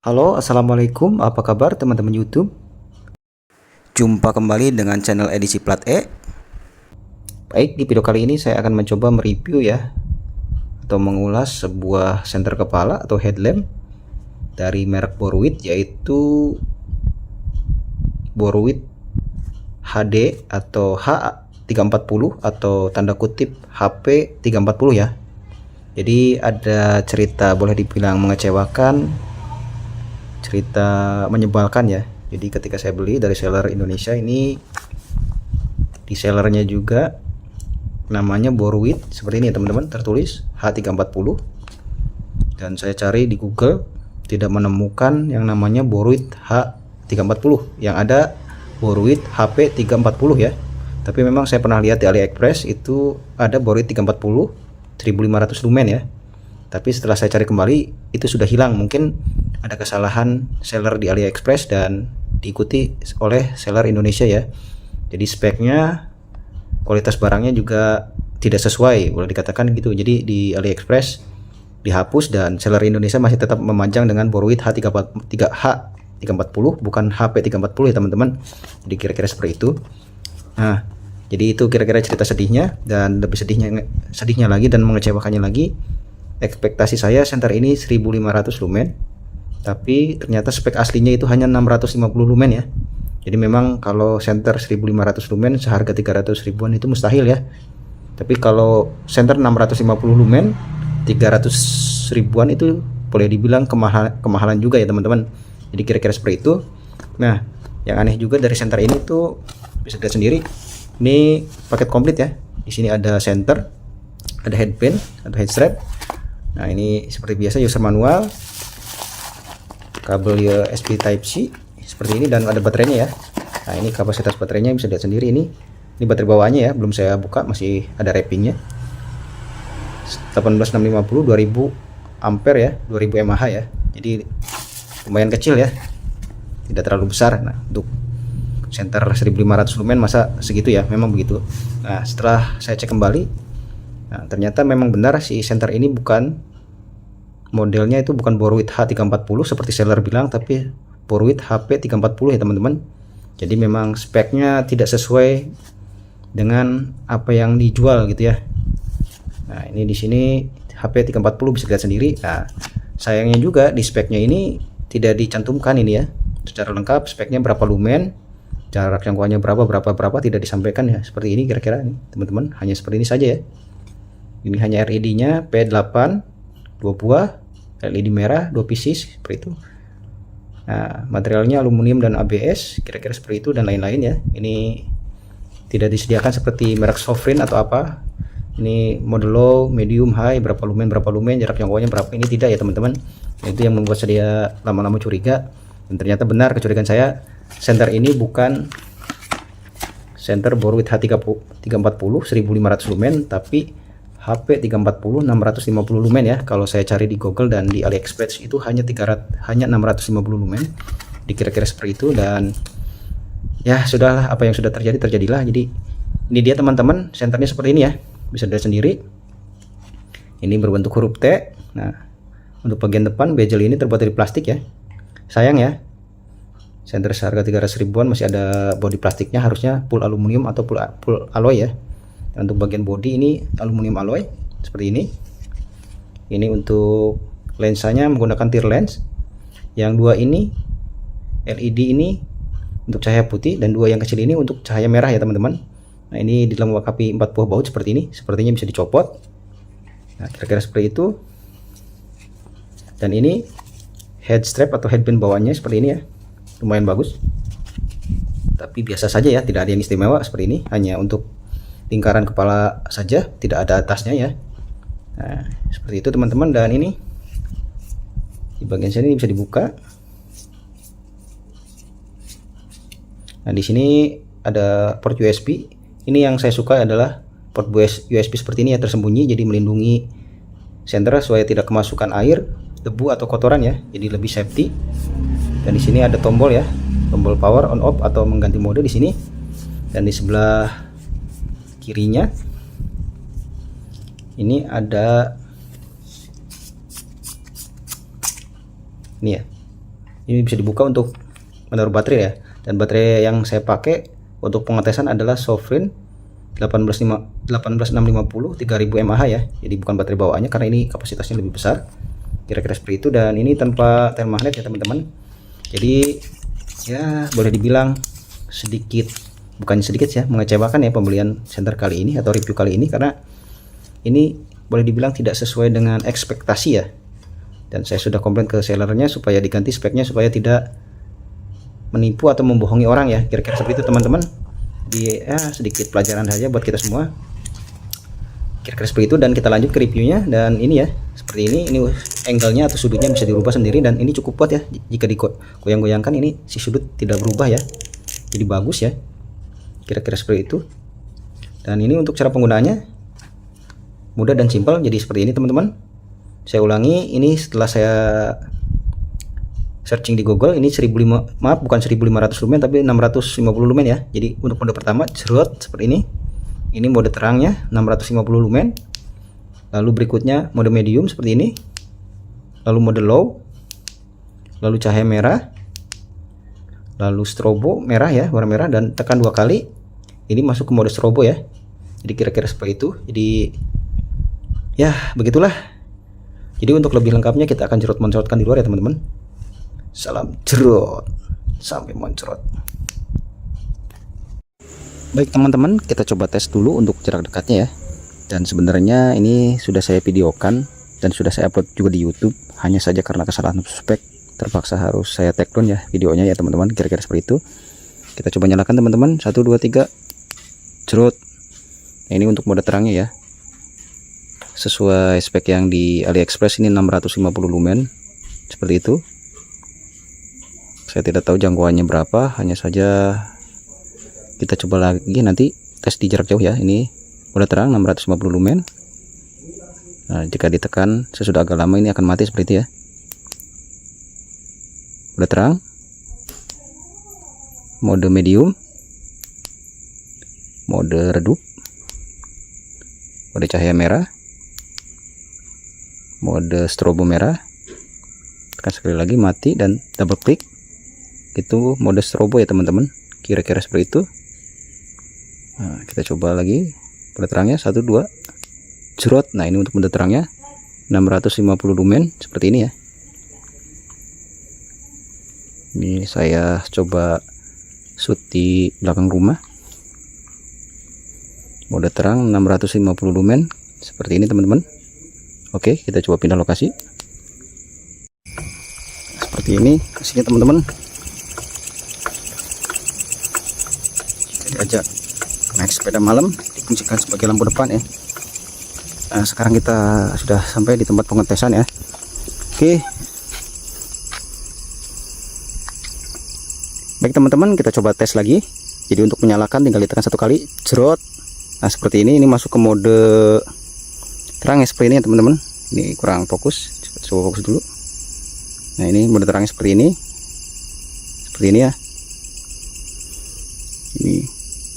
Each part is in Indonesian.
Halo, assalamualaikum. Apa kabar teman-teman YouTube? Jumpa kembali dengan channel Edisi Plat E. Baik, di video kali ini saya akan mencoba mereview ya, atau mengulas sebuah senter kepala atau headlamp dari merek Boruit, yaitu Boruit HD atau H340 atau tanda kutip HP 340 ya. Jadi ada cerita boleh dibilang mengecewakan, cerita menyebalkan ya. Jadi ketika saya beli dari seller Indonesia ini, di sellernya juga namanya Boruit seperti ini ya teman-teman, tertulis H340, dan saya cari di Google tidak menemukan yang namanya Boruit H340, yang ada Boruit HP 340 ya. Tapi memang saya pernah lihat di AliExpress itu ada Boruit 340 1500 lumen ya. Tapi setelah saya cari kembali itu sudah hilang. Mungkin ada kesalahan seller di AliExpress dan diikuti oleh seller Indonesia ya. Jadi speknya, kualitas barangnya juga tidak sesuai, boleh dikatakan gitu. Jadi di AliExpress dihapus dan seller Indonesia masih tetap memanjang dengan Boruit H340 bukan HP340 ya teman-teman. Jadi kira-kira seperti itu. Nah, jadi itu kira-kira cerita sedihnya, dan lebih sedihnya lagi dan mengecewakannya lagi, ekspektasi saya senter ini 1500 lumen, tapi ternyata spek aslinya itu hanya 650 lumen ya. Jadi memang kalau senter 1500 lumen seharga 300 ribuan itu mustahil ya. Tapi kalau senter 650 lumen 300 ribuan itu boleh dibilang kemahalan juga ya teman-teman. Jadi kira-kira seperti itu. Nah, yang aneh juga dari senter ini tuh bisa dilihat sendiri. Ini paket komplit ya. Di sini ada senter, ada headband, ada head strap. Nah, ini seperti biasa user manual, kabel USB Type C seperti ini, dan ada baterainya ya. Nah, ini kapasitas baterainya bisa lihat sendiri ini. Ini baterai bawahnya ya, belum saya buka, masih ada wrappingnya. 18650 2000 ampere ya, 2000 mAh ya. Jadi lumayan kecil ya, tidak terlalu besar. Nah, untuk senter 1500 lumen masa segitu ya, memang begitu. Nah, setelah saya cek kembali, nah, ternyata memang benar si senter ini bukan, modelnya itu bukan Boruit H340 seperti seller bilang, tapi Boruit HP340 ya teman-teman. Jadi memang speknya tidak sesuai dengan apa yang dijual gitu ya. Nah, ini di sini HP340 bisa lihat sendiri. Nah, sayangnya juga di speknya ini tidak dicantumkan ini ya, secara lengkap speknya berapa lumen, jarak jangkauannya berapa tidak disampaikan ya. Seperti ini kira-kira nih teman-teman, hanya seperti ini saja ya. Ini hanya LED-nya P8 2 buah, LED merah 2 pieces seperti itu. Nah, materialnya aluminium dan ABS, kira-kira seperti itu, dan lain-lain ya. Ini tidak disediakan seperti merek Sofrin atau apa. Ini mode low, medium, high, berapa lumen, jarak jangkauannya berapa, ini tidak ya teman-teman. Itu yang membuat saya lama-lama curiga, dan ternyata benar kecurigaan saya. Senter ini bukan senter Boruit H340 1500 lumen, tapi HP340 650 lumen ya. Kalau saya cari di Google dan di AliExpress itu hanya 650 lumen. Dikira-kira seperti itu, dan ya sudahlah, apa yang sudah terjadi terjadilah. Jadi ini dia teman-teman, senternya seperti ini ya, bisa dilihat sendiri. Ini berbentuk huruf T. Nah, untuk bagian depan bezel ini terbuat dari plastik ya. Sayang ya, senter seharga 300 ribuan masih ada bodi plastiknya, harusnya full aluminium atau full alloy ya. Untuk bagian bodi ini aluminium alloy seperti ini. Ini untuk lensanya menggunakan tear lens. Yang dua ini LED ini untuk cahaya putih, dan dua yang kecil ini untuk cahaya merah ya teman-teman. Nah, ini dilengkapi 4 buah baut seperti ini, sepertinya bisa dicopot. Nah, kira-kira seperti itu. Dan ini head strap atau headband bawahnya seperti ini ya, lumayan bagus, tapi biasa saja ya, tidak ada yang istimewa seperti ini, hanya untuk lingkaran kepala saja, tidak ada atasnya ya. Nah, seperti itu teman-teman. Dan ini di bagian sini bisa dibuka. Nah, di sini ada port USB. Ini yang saya suka adalah port USB seperti ini ya, tersembunyi, jadi melindungi senter supaya tidak kemasukan air, debu atau kotoran ya, jadi lebih safety. Dan di sini ada tombol ya, tombol power on off atau mengganti mode di sini. Dan di sebelah kirinya ini ada ini ya, Ini bisa dibuka untuk menaruh baterai ya. Dan baterai yang saya pakai untuk pengetesan adalah Sovereign 18650 3000 mAh ya. Jadi bukan baterai bawaannya karena ini kapasitasnya lebih besar. Kira-kira seperti itu, dan ini tanpa tel magnet ya teman-teman. Jadi ya boleh dibilang sedikit, bukannya sedikit ya, mengecewakan ya pembelian senter kali ini atau review kali ini, karena ini boleh dibilang tidak sesuai dengan ekspektasi ya. Dan saya sudah komplain ke sellernya supaya diganti speknya supaya tidak menipu atau membohongi orang ya. Kira-kira seperti itu teman-teman. Di ya sedikit pelajaran saja buat kita semua. Kira-kira seperti itu, dan kita lanjut ke reviewnya. Dan ini ya seperti ini angle-nya atau sudutnya bisa dirubah sendiri, dan ini cukup kuat ya. Jika digoyang-goyangkan ini si sudut tidak berubah ya, jadi bagus ya. Kira-kira seperti itu. Dan ini untuk cara penggunaannya mudah dan simpel, jadi seperti ini teman-teman. Saya ulangi, ini setelah saya searching di Google, ini 1500, maaf bukan 1500 lumen tapi 650 lumen ya. Jadi untuk mode pertama cerut seperti ini. Ini mode terangnya 650 lumen. Lalu berikutnya mode medium seperti ini. Lalu mode low. Lalu cahaya merah. Lalu strobo merah ya, warna merah, dan tekan 2 kali. Ini masuk ke mode strobo ya. Jadi kira-kira seperti itu. Jadi ya begitulah. Jadi untuk lebih lengkapnya kita akan cerot-mencerotkan di luar ya teman-teman. Salam cerot sampai mencrot. Baik teman-teman, kita coba tes dulu untuk jarak dekatnya ya. Dan sebenarnya ini sudah saya videokan dan sudah saya upload juga di YouTube. Hanya saja karena kesalahan spek terpaksa harus saya take down ya videonya ya teman-teman. Kira-kira seperti itu. Kita coba nyalakan teman-teman. 1 2 3 cerut. Nah, ini untuk mode terangnya ya. Sesuai spek yang di AliExpress, ini 650 lumen. Seperti itu. Saya tidak tahu jangkauannya berapa, hanya saja kita coba lagi nanti tes di jarak jauh ya. Ini mode terang 650 lumen. Nah, jika ditekan sesudah agak lama ini akan mati seperti itu ya. Mode terang, mode medium, mode redup, mode cahaya merah, mode strobo merah. Tekan sekali lagi mati dan double klik. Itu mode strobo ya teman-teman. Kira-kira seperti itu. Nah, kita coba lagi mode terangnya 1 2 cerot. Nah, ini untuk mode terangnya 650 lumen seperti ini ya. Ini saya coba shoot di belakang rumah. Mode terang 650 lumen seperti ini teman-teman. Oke, kita coba pindah lokasi. Seperti ini hasilnya teman-teman. Jadi ajak naik sepeda malam difungsikan sebagai lampu depan ya. Nah, sekarang kita sudah sampai di tempat pengetesan ya. Oke. Baik teman-teman, kita coba tes lagi. Jadi untuk menyalakan tinggal ditekan 1 kali, cerot. Nah, seperti ini masuk ke mode terang ya seperti ini ya teman-teman. Ini kurang fokus, coba fokus dulu. Nah, ini mode terangnya seperti ini. Seperti ini ya.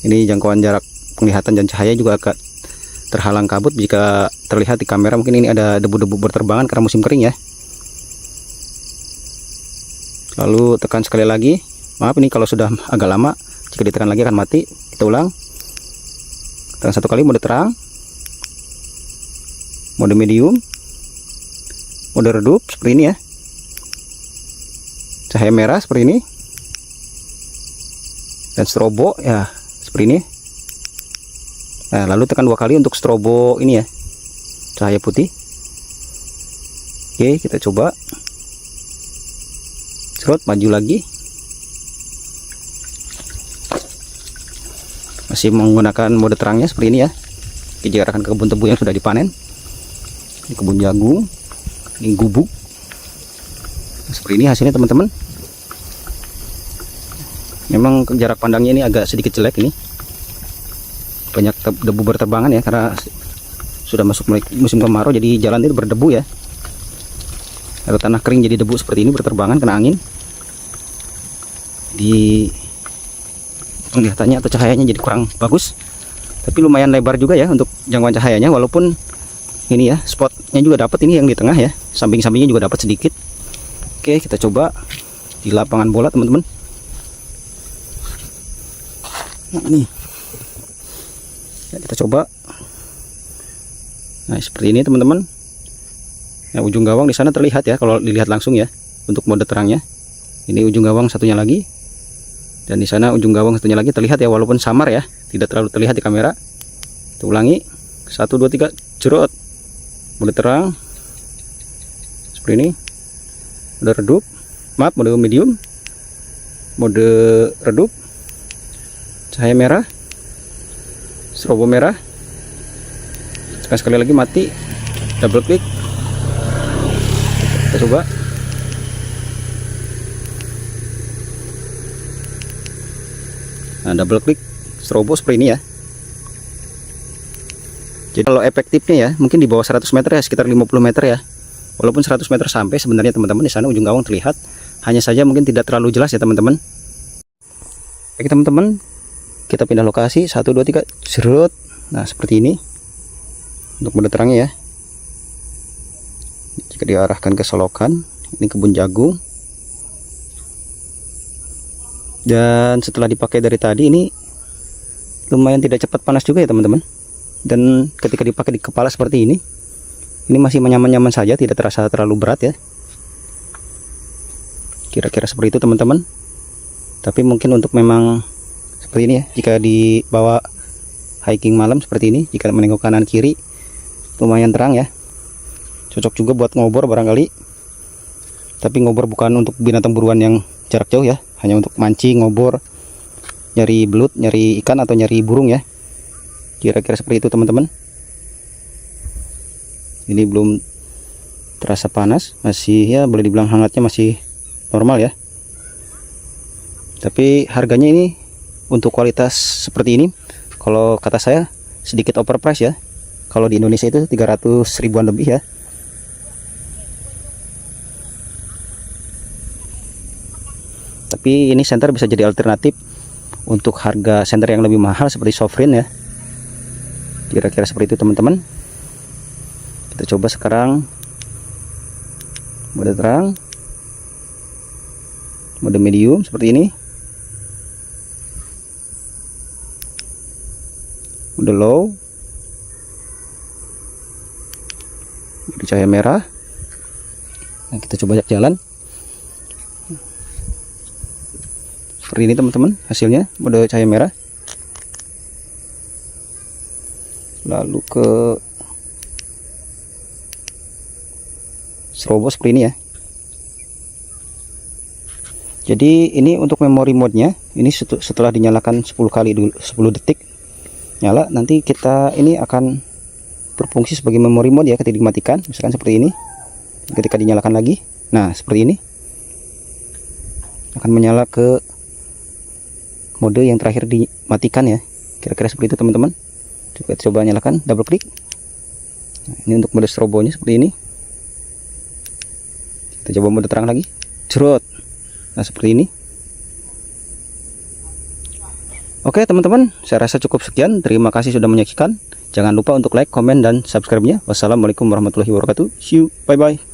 Ini jangkauan jarak penglihatan dan cahaya juga agak terhalang kabut. Jika terlihat di kamera mungkin ini ada debu-debu berterbangan karena musim kering ya. Lalu tekan sekali lagi. Maaf ini kalau sudah agak lama, jika ditekan lagi akan mati. Kita ulang. Tekan 1 kali mode terang, mode medium, mode redup seperti ini ya. Cahaya merah seperti ini. Dan strobo ya seperti ini. Nah, lalu tekan 2 kali untuk strobo ini ya, cahaya putih. Oke, kita coba cerot, maju lagi. Masih menggunakan mode terangnya seperti ini ya. Kita arahkan ke kebun tebu yang sudah dipanen. Ini kebun jagung, ini gubuk. Nah, seperti ini hasilnya teman-teman. Memang jarak pandangnya ini agak sedikit jelek ini. Banyak debu berterbangan ya karena sudah masuk musim kemarau, jadi jalan itu berdebu ya. Kalau tanah kering jadi debu seperti ini berterbangan kena angin. Di penglihatannya atau cahayanya jadi kurang bagus. Tapi lumayan lebar juga ya untuk jangkauan cahayanya, walaupun ini ya spotnya juga dapat, ini yang di tengah ya. Samping-sampingnya juga dapat sedikit. Oke, kita coba di lapangan bola teman-teman. Nah, ini ya, kita coba. Nah seperti ini teman-teman. Nah, ujung gawang di sana terlihat ya kalau dilihat langsung ya untuk mode terangnya. Ini ujung gawang satunya lagi, dan di sana ujung gawang satunya lagi terlihat ya, walaupun samar ya, tidak terlalu terlihat di kamera. Kita ulangi, 1 2 3 jerot. Mode terang seperti ini, mode redup, maaf mode medium, mode redup, cahaya merah, strobo merah. Sekali lagi mati, double klik. Kita coba. Nah, double klik strobo seperti ini ya. Jadi kalau efektifnya ya mungkin di bawah 100 meter ya, sekitar 50 meter ya. Walaupun 100 meter sampai sebenarnya teman-teman, di sana ujung gawang terlihat. Hanya saja mungkin tidak terlalu jelas ya teman-teman. Oke teman-teman, kita pindah lokasi. 1 2 3 jerot. Nah seperti ini untuk mode terangnya ya. Jika diarahkan ke solokan, ini kebun jagung. Dan setelah dipakai dari tadi, ini lumayan tidak cepat panas juga ya teman-teman. Dan ketika dipakai di kepala seperti ini masih nyaman-nyaman saja, tidak terasa terlalu berat ya. Kira-kira seperti itu teman-teman. Tapi mungkin untuk memang seperti ini ya, jika dibawa hiking malam seperti ini, jika menengok kanan kiri lumayan terang ya, cocok juga buat ngobor barangkali. Tapi ngobor bukan untuk binatang buruan yang jarak jauh ya, hanya untuk mancing, ngobor, nyari belut, nyari ikan atau nyari burung ya. Kira-kira seperti itu teman-teman. Ini belum terasa panas, masih ya boleh dibilang hangatnya masih normal ya. Tapi harganya ini untuk kualitas seperti ini, kalau kata saya sedikit overprice ya. Kalau di Indonesia itu 300 ribuan lebih ya. Tapi ini senter bisa jadi alternatif untuk harga senter yang lebih mahal seperti Sovereign ya. Kira-kira seperti itu teman-teman. Kita coba sekarang mode terang, mode medium seperti ini, mode low, mode cahaya merah. Nah, kita coba ajak jalan seperti ini teman-teman, hasilnya mode cahaya merah. Lalu ke strobo seperti ini ya. Jadi ini untuk memory mode-nya, ini setelah dinyalakan 10 kali dulu, 10 detik nyala, nanti kita ini akan berfungsi sebagai memory mode ya ketika dimatikan, misalkan seperti ini. Ketika dinyalakan lagi, nah seperti ini akan menyala ke mode yang terakhir dimatikan ya. Kira-kira seperti itu teman-teman. Coba nyalakan, double klik. Nah, ini untuk mode strobonya seperti ini. Kita coba mode terang lagi, jerot. Nah seperti ini. Oke teman-teman, saya rasa cukup sekian. Terima kasih sudah menyaksikan. Jangan lupa untuk like, komen, dan subscribe-nya. Wassalamualaikum warahmatullahi wabarakatuh. See you, bye bye.